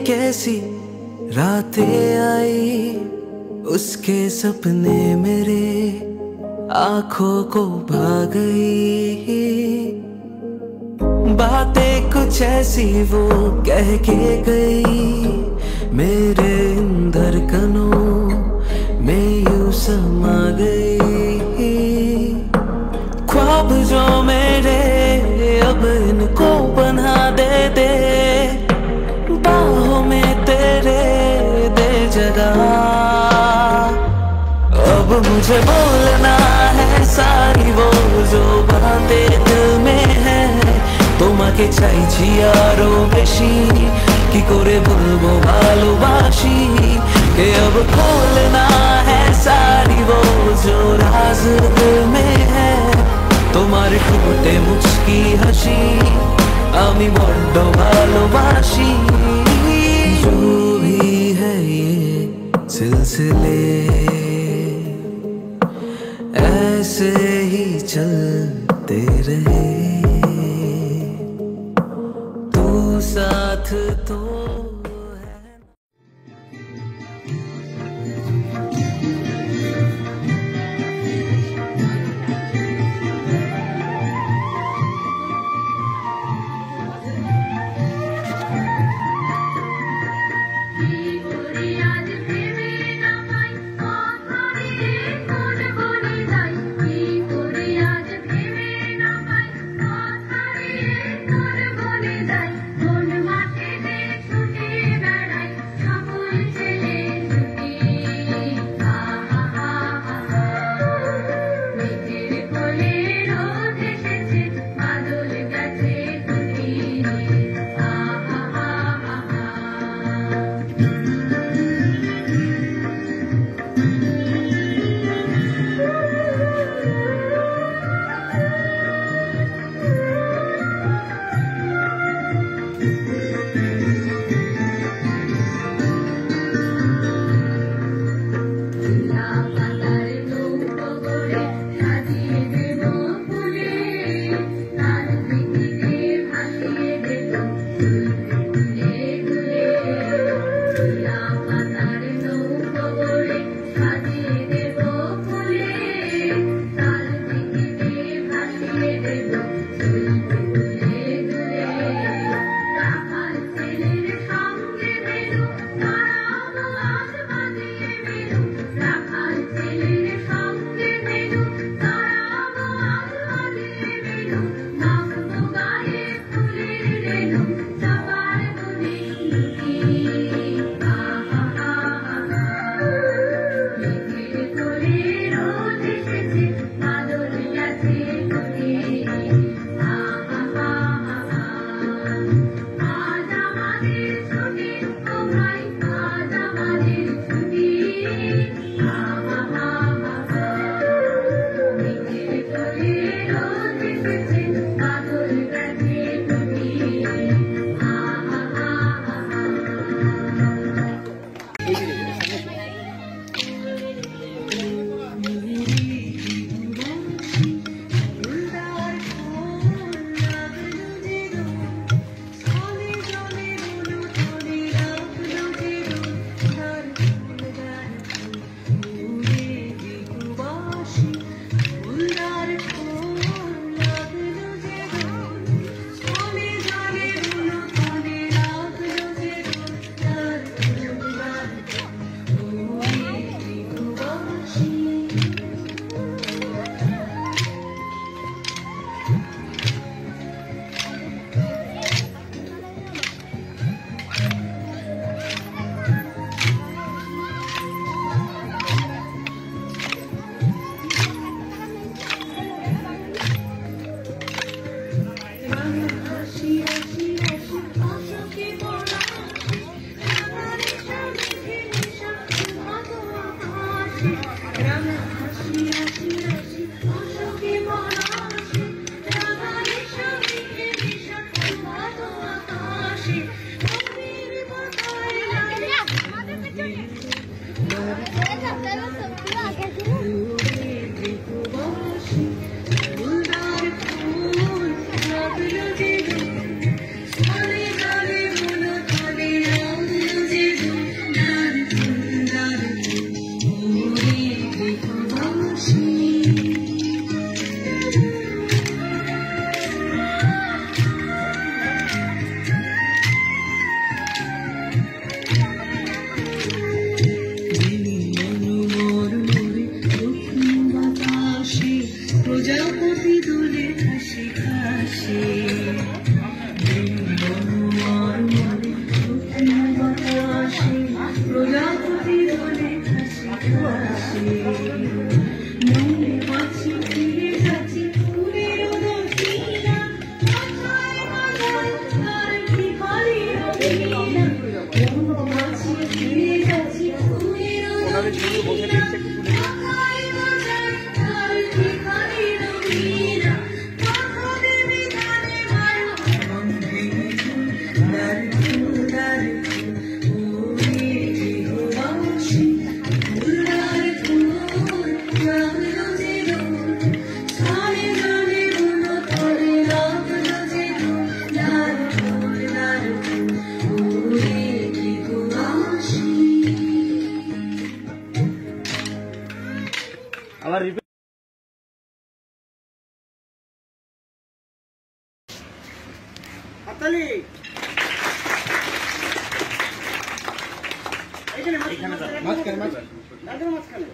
कैसी रातें आई, उसके सपने मेरे आंखों को भा गई। बातें कुछ ऐसी वो कह के गई, मेरे अंदर कनों में यूं समा गई। ख्वाब जो मेरे अब इनको बना दे, बाहों में तेरे दे जगह। अब मुझे बोलना है सारी वो जो बातें दिल में है, তোমাকে চাইছি আরো বেশি, কি করে বলবো ভালোবাসি। कि अब खोलना है सारी वो जो राज दिल में है, তোমার ঠোঁটে মুচকি হাসি আমি বড্ড ভালোবাসি। जो भी है ये सिलसिले ऐसे ही चलते रहे, साथ तो হাসি প্রজাপতি বলে হাসি হাসি মনে মাছি ফিরে যাচ্ছি ফুলের দক্ষিণা মাথায় মাথায় তার ঠিকারি রবিনা মনে মাছি ফিরে যাচ্ছি ফুলের দক্ষিণা মাথায় মাথায় তার ঠিকারি রবিনা কথা দেবী ধানে মারো আবার হাততালি এইখানে মাঝখানে